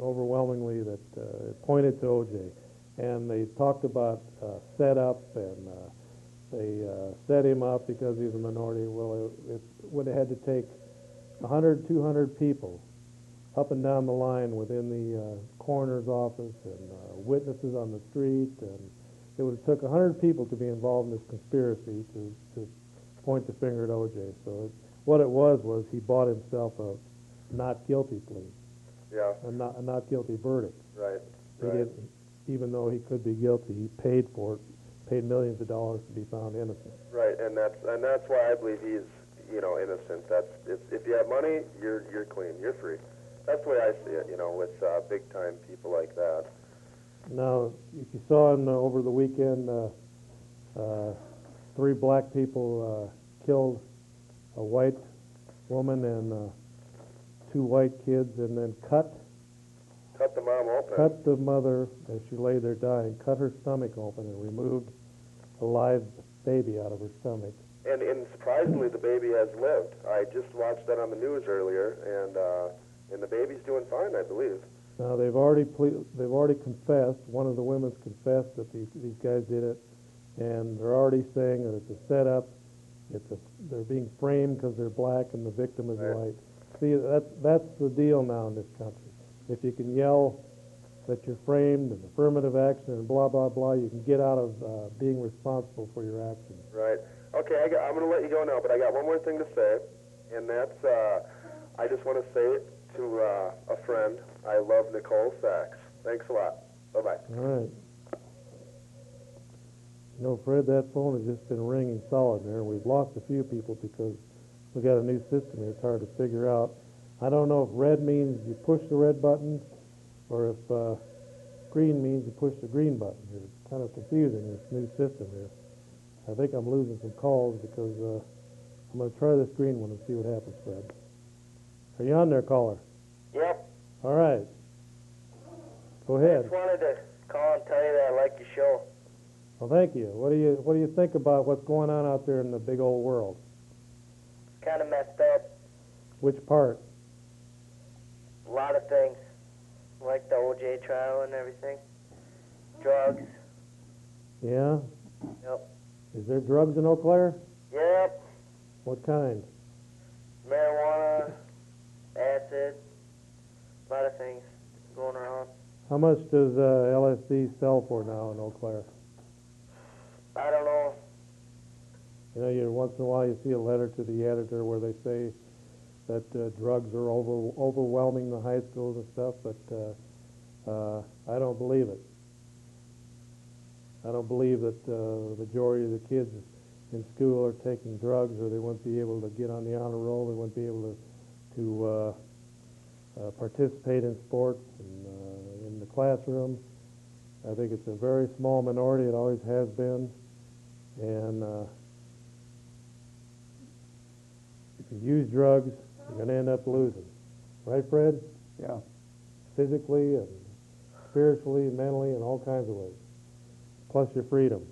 overwhelmingly that it pointed to O.J. And they talked about setup, and they set him up because he's a minority. Well, it would have had to take 100, 200 people up and down the line within the coroner's office and witnesses on the street, and it would have took 100 people to be involved in this conspiracy to point the finger at O.J. So what it was he bought himself a not guilty plea, Yeah. a not guilty verdict. Right. He Right. didn't, even though he could be guilty, he paid for it, paid millions of dollars to be found innocent. Right, and that's why I believe he's, innocent. If you have money, you're clean, you're free. That's the way I see it, with big time people like that. Now, if you saw over the weekend, 3 black people killed a white woman and 2 white kids, and then cut the mom open. cut the mother as she lay there dying, cut her stomach open and removed a live baby out of her stomach. And surprisingly, the baby has lived. I just watched that on the news earlier, and the baby's doing fine, I believe. Now they've already confessed. One of the women's confessed that these guys did it, and they're already saying that it's a setup. They're being framed because they're black and the victim is Right. white. See, that's the deal now in this country. If you can yell that you're framed and affirmative action and blah blah blah, you can get out of being responsible for your actions. Right. Okay, I'm going to let you go now, but I got one more thing to say, and that's I just want to say it to a friend. I love Nicole Sachs. Thanks a lot. Bye-bye. All right. You know, Fred, that phone has just been ringing solid there. We've lost a few people because we got a new system here. It's hard to figure out. I don't know if red means you push the red button or if green means you push the green button here. It's kind of confusing, this new system here. I think I'm losing some calls because I'm going to try this green one and see what happens, Fred. Are you on there, caller? Yep. All right. Go I ahead. just wanted to call and tell you that I like your show. Well, thank you. What do you think about what's going on out there in the big old world? Kind of messed up. Which part? A lot of things. Like the OJ trial and everything. Drugs. Yeah? Yep. Is there drugs in Eau Claire? Yep. What kind? Marijuana. Acid. A lot of things going around. How much does LSD sell for now in Eau Claire? I don't know. You know, once in a while you see a letter to the editor where they say that drugs are overwhelming the high schools and stuff, but I don't believe it. I don't believe that the majority of the kids in school are taking drugs, or they wouldn't be able to get on the honor roll. They wouldn't be able to participate in sports and in the classroom. I think it's a very small minority. It always has been. And if you use drugs, you're going to end up losing. Right, Fred? Yeah. Physically and spiritually, mentally, in all kinds of ways. Plus your freedom.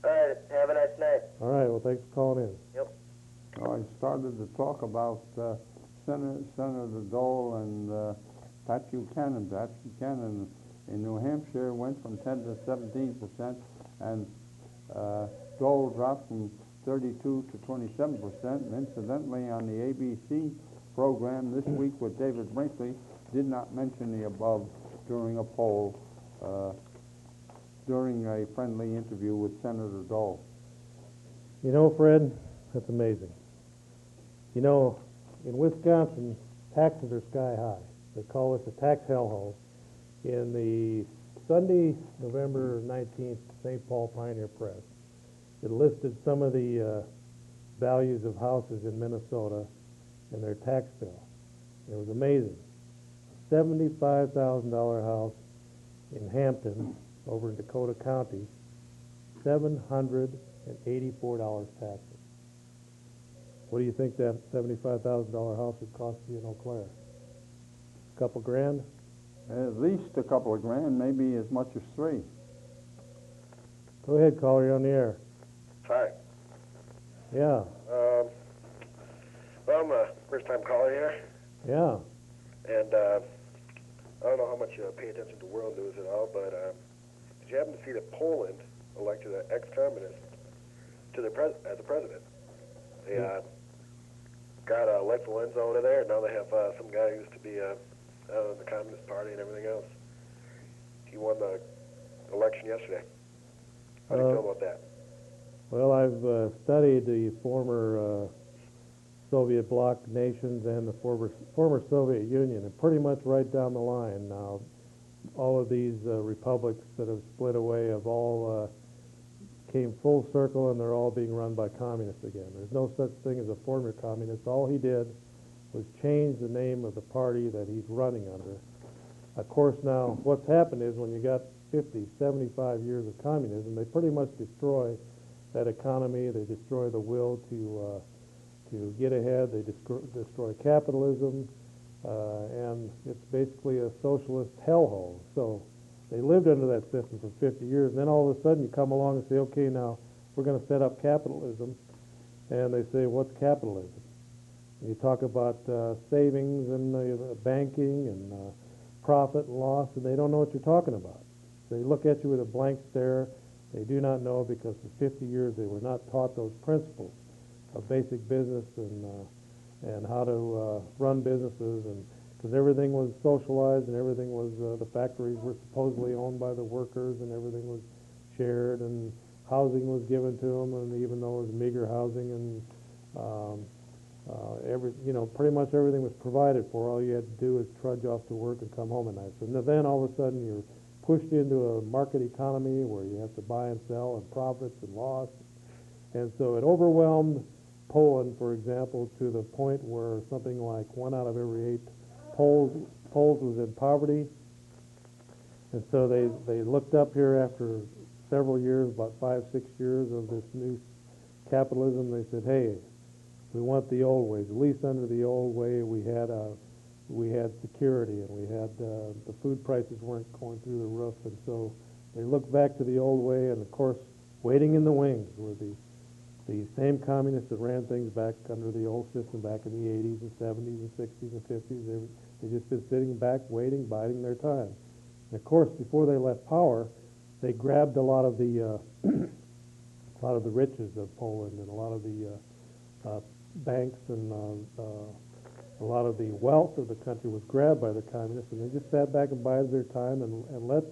All right. Have a nice night. All right, well, thanks for calling in. Yep. I started to talk about Senator Dole and Pat Buchanan. Pat Buchanan in New Hampshire went from 10 to 17%, and Dole dropped from 32 to 27%. And incidentally, on the ABC program this week with David Brinkley did not mention the above during a poll, during a friendly interview with Senator Dole. You know, Fred, that's amazing. You know, in Wisconsin, taxes are sky high. They call this a tax hellhole. In the Sunday, November 19th, St. Paul Pioneer Press, it listed some of the values of houses in Minnesota and their tax bill. It was amazing. A $75,000 house in Hampton, over in Dakota County, $784 taxes. What do you think that $75,000 house would cost you in Eau Claire? A couple grand? At least a couple of grand, maybe as much as $3. Go ahead, caller, you're on the air. Hi. Yeah, Well, I'm a first-time caller here, yeah. and I don't know how much you pay attention to world news at all, but did you happen to see that Poland elected an ex-communist to the as a president? They got Lech Walesa over there, and now they have some guy who used to be in the Communist Party and everything else. He won the election yesterday. How do you feel about that? Well, I've studied the former Soviet bloc nations and the former Soviet Union, and pretty much right down the line now, all of these republics that have split away have all came full circle, and they're all being run by communists again. There's no such thing as a former communist. All he did was change the name of the party that he's running under. Of course, now, what's happened is when you got 50, 75 years of communism, they pretty much destroy that economy. They destroy the will to get ahead. They destroy capitalism, and it's basically a socialist hellhole. So they lived under that system for 50 years, and then all of a sudden you come along and say, okay, now we're going to set up capitalism, and they say, what's capitalism? And you talk about savings and banking and profit and loss, and they don't know what you're talking about. They look at you with a blank stare. They do not know, because for 50 years they were not taught those principles of basic business and how to run businesses, and because everything was socialized and everything was the factories were supposedly owned by the workers and everything was shared and housing was given to them, and even though it was meager housing and pretty much everything was provided for. All you had to do was trudge off to work and come home at night. So then all of a sudden you're pushed into a market economy where you have to buy and sell and profits and loss. And so it overwhelmed Poland, for example, to the point where something like 1 out of every 8 Poles was in poverty. And so they looked up here after several years, about 5, 6 years of this new capitalism. They said, hey, we want the old ways. At least under the old way, we had security, and we had the food prices weren't going through the roof. And so they looked back to the old way, and of course, waiting in the wings were the same communists that ran things back under the old system back in the 80s and 70s and 60s and 50s. They just been sitting back, waiting, biding their time. And of course, before they left power, they grabbed a lot of the riches of Poland, and a lot of the banks, and a lot of the wealth of the country was grabbed by the communists, and they just sat back and bided their time and let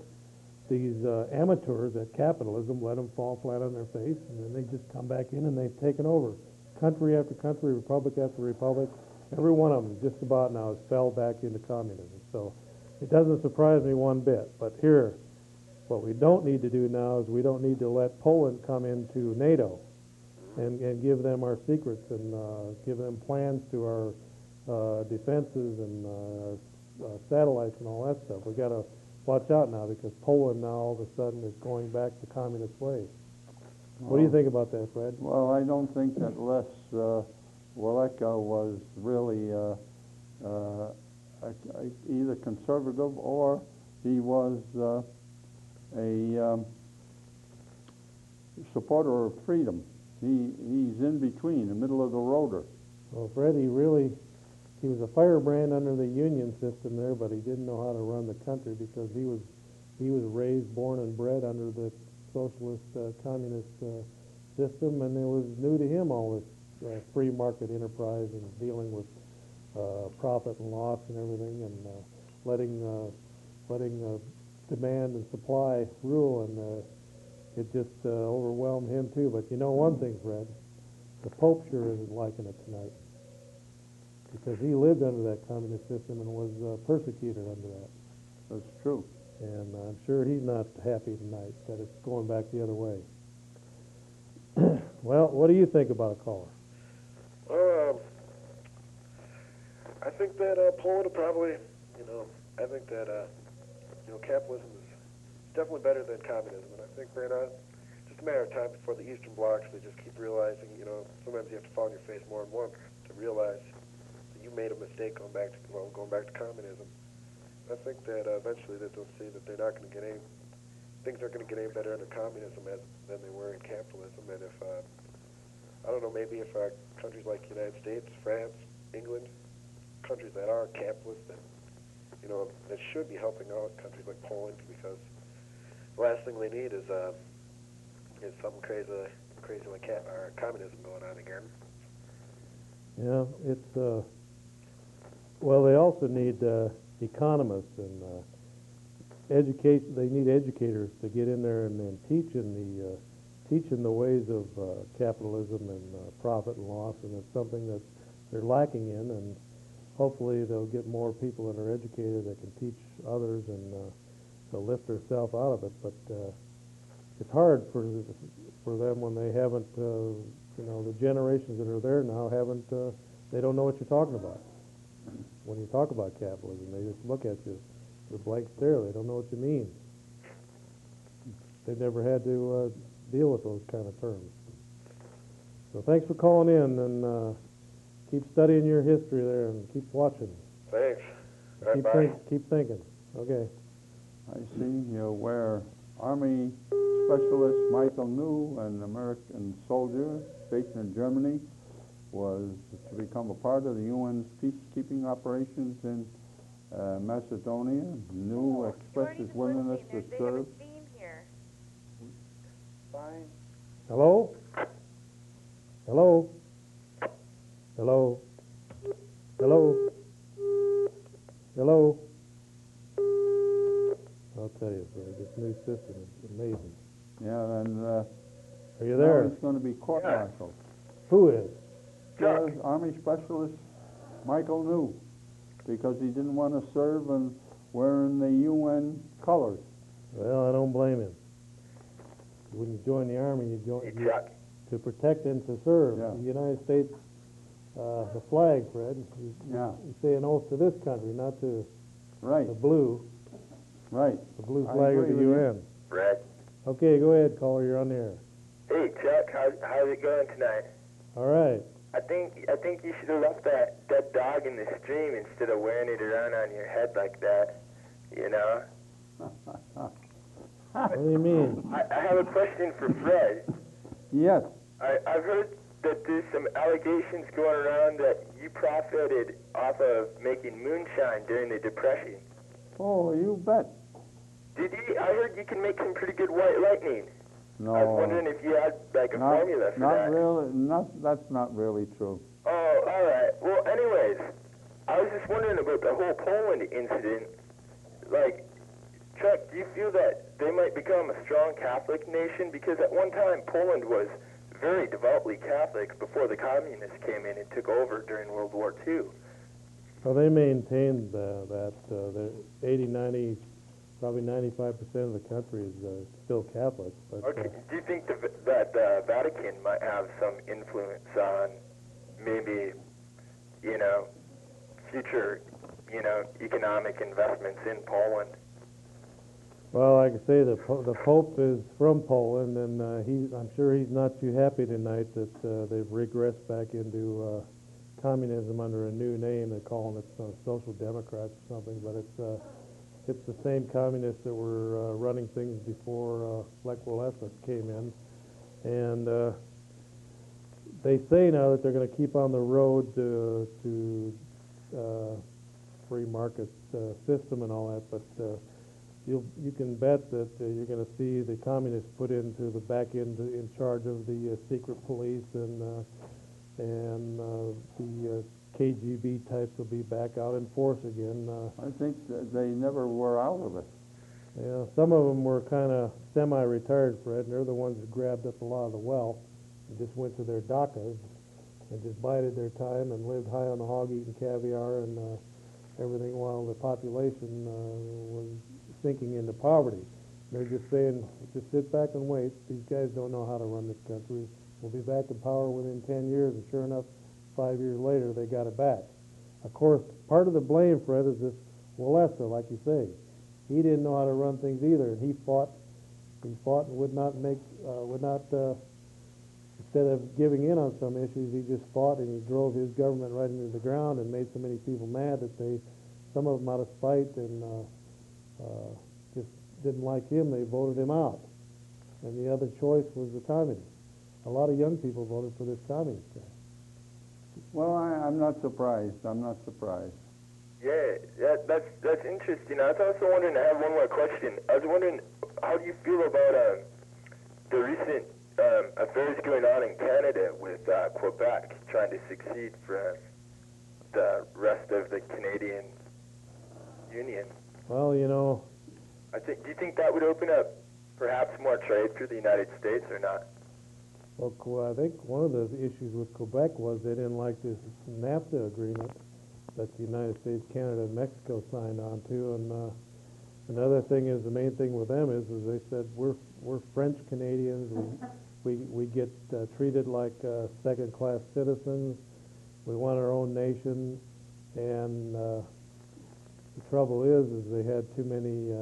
these amateurs at capitalism let them fall flat on their face, and then they just come back in and they've taken over. Country after country, republic after republic, every one of them just about now has fell back into communism. So it doesn't surprise me one bit. But here, what we don't need to do now is we don't need to let Poland come into NATO and give them our secrets and give them plans to our defenses and our satellites and all that stuff. We've got to watch out now, because Poland now all of a sudden is going back to communist ways. What do you think about that, Fred? Well, I don't think that Les Walesa was really either conservative or he was a supporter of freedom. He's in between, the middle of the roader. Well, Fred, he was a firebrand under the union system there, but he didn't know how to run the country, because he was raised, born and bred under the socialist communist system, and it was new to him, all this free market enterprise and dealing with profit and loss and everything, and letting demand and supply rule, and it just overwhelmed him too. But you know one thing, Fred, the Pope sure isn't liking it tonight, because he lived under that communist system and was persecuted under that. That's true. And I'm sure he's not happy tonight that it's going back the other way. Well, what do you think about a caller? I think that Poland will probably, I think that, capitalism is definitely better than communism, and I think that just a matter of time before the Eastern Bloc, they just keep realizing, sometimes you have to fall on your face more than once to realize that you made a mistake going back to communism. I think that eventually that they'll see that they're not going to get things aren't going to get any better under communism than they were in capitalism, and if, I don't know, maybe if countries like the United States, France, England, countries that are capitalist, that that should be helping out countries like Poland, because the last thing they need is something crazy like communism going on again. Yeah, it's well, they also need economists and education. They need educators to get in there and teaching the ways of capitalism and profit and loss, and it's something that they're lacking in, and hopefully they'll get more people that are educated that can teach others, and they'll lift themselves out of it. But it's hard for them when they haven't, the generations that are there now haven't, they don't know what you're talking about. When you talk about capitalism, they just look at you with a blank stare. They don't know what you mean. They've never had to deal with those kind of terms. So thanks for calling in, and keep studying your history there, and keep watching. Thanks. All right, bye. Keep thinking. Okay. I see where Army Specialist Michael New, an American soldier stationed in Germany, was to become a part of the UN's peacekeeping operations in Macedonia. New expressed his willingness to serve. Fine. Hello? Hello? Hello? Hello? Hello? I'll tell you, Fred, this new system is amazing. Yeah, and Are you there? now he's going to be court-martialed. Who is? There's Army Specialist Michael New, because he didn't want to serve and wearing the UN colors. Well, I don't blame him. When you join the Army, you join to protect and to serve Yeah. the United States, the flag, Fred. Yeah. You say an oath to this country, not to Right, the blue right. flag of agree the with you. UN. Brad. Okay, go ahead, caller. You're on the air. Hey, Chuck, how's it going tonight? All right. I think you should have left that dead dog in the stream instead of wearing it around on your head like that. What do you mean? I have a question for Fred. Yes. I've heard that there's some allegations going around that you profited off of making moonshine during the Depression. Oh, you bet. Did you? I heard you can make some pretty good white lightning. No. I was wondering if you had like a formula for not that. really. That's not really true. Oh, all right. Well, anyways, I was just wondering about the whole Poland incident. Like, Chuck, do you feel that they might become a strong Catholic nation? Because at one time, Poland was very devoutly Catholic before the communists came in and took over during World War II. Well, they maintained that the 80, 90, probably 95% of the country is still Catholic. But, Okay. Do you think that the Vatican might have some influence on maybe, future, economic investments in Poland? well, like I say, the Pope is from Poland, and I'm sure he's not too happy tonight that they've regressed back into communism under a new name. They're calling it Social Democrats or something, but it's the same communists that were running things before Lech Walesa came in. And they say now that they're going to keep on the road to free market system and all that, but you can bet that you're going to see the communists put into the back end in charge of the secret police and the KGB types will be back out in force again. I think that they never were out of it. Yeah, some of them were kind of semi-retired, Fred, and they're the ones that grabbed up a lot of the wealth and just went to their dacas and just bided their time and lived high on the hog, eating caviar and everything, while the population was sinking into poverty. They're just saying, just sit back and wait. These guys don't know how to run this country. We'll be back in power within 10 years, and sure enough, 5 years later, they got it back. Of course, part of the blame, Fred, is this Walesa, like you say. He didn't know how to run things either, and he fought and would not instead of giving in on some issues, he just fought, and he drove his government right into the ground and made so many people mad that some of them out of spite and just didn't like him, they voted him out. And the other choice was the communists. A lot of young people voted for this communist guy. Well, I'm not surprised. I'm not surprised. Yeah, that's interesting. I was also wondering, I have one more question. I was wondering, how do you feel about the recent affairs going on in Canada with Quebec trying to succeed from the rest of the Canadian Union? Well, do you think that would open up perhaps more trade for the United States or not? well, I think one of the issues with Quebec was they didn't like this NAFTA agreement that the United States, Canada, and Mexico signed on to. And another thing is, the main thing with them is they said, we're French Canadians. We get treated like second-class citizens. We want our own nation. And the trouble is they had too many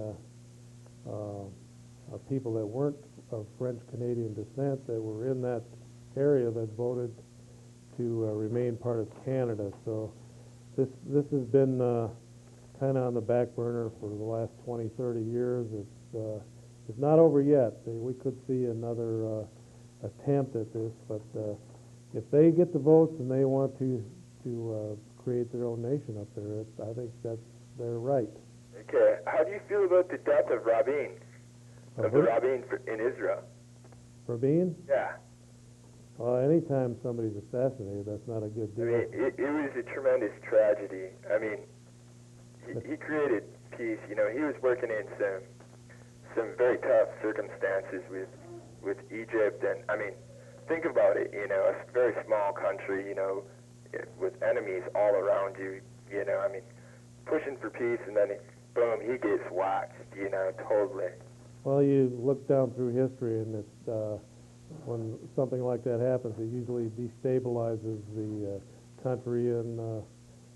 people that weren't of French Canadian descent that were in that area that voted to remain part of Canada. So this has been kind of on the back burner for the last 20, 30 years. It's not over yet. We could see another attempt at this, but if they get the votes and they want to create their own nation up there, I think that's their right. Okay. How do you feel about the death of Rabin? Of the Rabin in Israel? Rabin? Yeah. Well, anytime somebody's assassinated, that's not a good deal. I mean, it was a tremendous tragedy. I mean, he created peace. He was working in some very tough circumstances with Egypt, and I mean, think about it. A very small country. With enemies all around you. I mean, pushing for peace, and then boom, he gets whacked. Totally. Well, you look down through history, and it's when something like that happens, it usually destabilizes the country and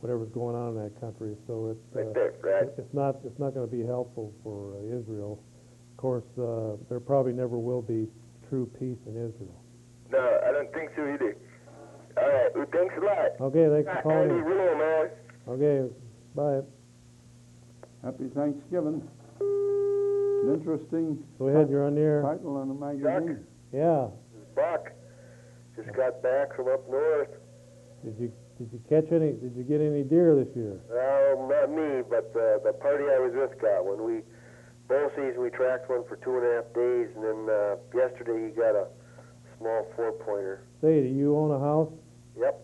whatever's going on in that country. So it's not going to be helpful for Israel. Of course, there probably never will be true peace in Israel. No, I don't think so either. All right, well, thanks a lot. Okay, thanks for calling. Andy Rule, man. Okay, bye. Happy Thanksgiving. An interesting Go ahead, you're on the air. title on the magazine. Yeah. This is Buck. Just got back from up north. Did you catch any? Did you get any deer this year? Well, not me, but the party I was with got one. Both seasons we tracked one for 2.5 days, and then yesterday he got a small 4-pointer. Say, do you own a house? Yep.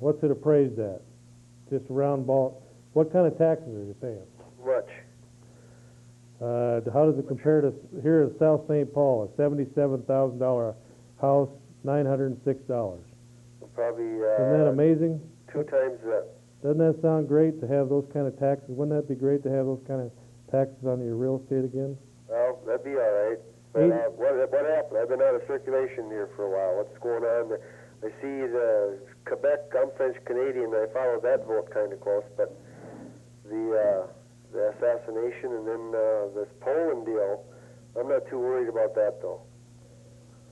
What's it appraised at? Just a round ball. What kind of taxes are you paying? Much. How does it compare to here in South St. Paul? A $77,000 house, $906. Probably. Isn't that amazing? 2 times that. Doesn't that sound great to have those kind of taxes? Wouldn't that be great to have those kind of taxes on your real estate again? Well, that'd be all right. But what happened? I've been out of circulation here for a while. What's going on? I see the Quebec. I'm French Canadian. I follow that vote kind of close, but the assassination and then this Poland deal, I'm not too worried about that though.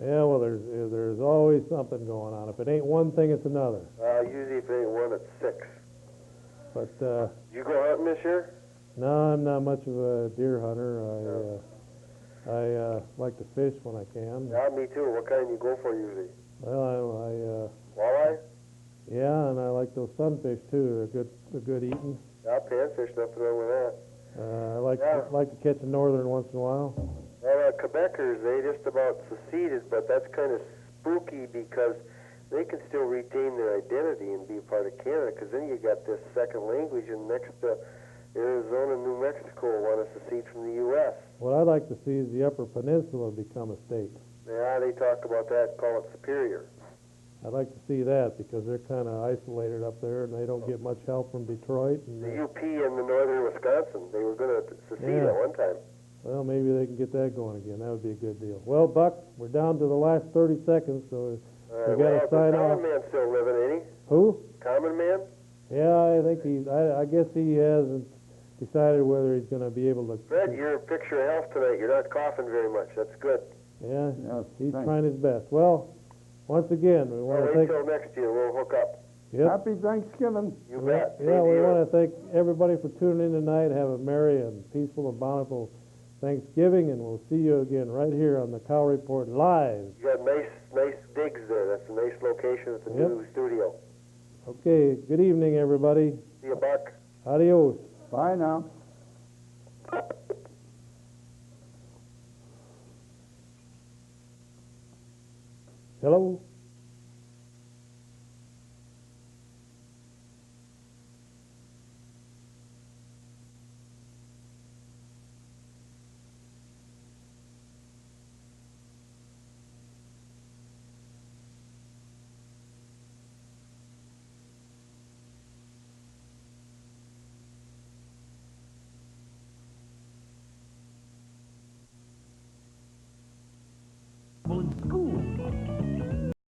Yeah, well, there's always something going on. If it ain't one thing, it's another. Usually if it ain't one, it's 6. But You go hunting this year? no, I'm not much of a deer hunter. I like to fish when I can. Yeah, me too. What kind do you go for usually? Well, Walleye? yeah, and I like those sunfish too. They're good eating. Yeah, panfish, nothing wrong with that. I like to catch a northern once in a while. Well, Quebecers, they just about seceded, but that's kind of spooky because they can still retain their identity and be part of Canada, because then you got this second language, and next Arizona and New Mexico want to secede from the U.S. What I'd like to see is the Upper Peninsula become a state. Yeah, they talk about that, call it Superior. I'd like to see that because they're kind of isolated up there and they don't get much help from Detroit. And, The UP and the northern Wisconsin, they were going to secede Yeah. at one time. well, maybe they can get that going again. That would be a good deal. Well, Buck, we're down to the last 30 seconds, so we got to sign Common off. Man still living, ain't he? Who? Common Man? Yeah, I think I guess he hasn't decided whether he's going to be able to. Fred, you're a picture of health tonight. You're not coughing very much. That's good. Yeah, Yes, he's thanks. trying his best. Well, once again, we want to Wait thank. till next year. We'll hook up. Yep. Happy Thanksgiving. You bet. Yeah, Same we to you. want to thank everybody for tuning in tonight. Have a merry and peaceful and bountiful Thanksgiving, and we'll see you again right here on the Cow Report Live. You got nice digs there. That's a nice location at the Yep. new studio. Okay, good evening, everybody. See you, Buck. Adios. Bye now. Hello? In school.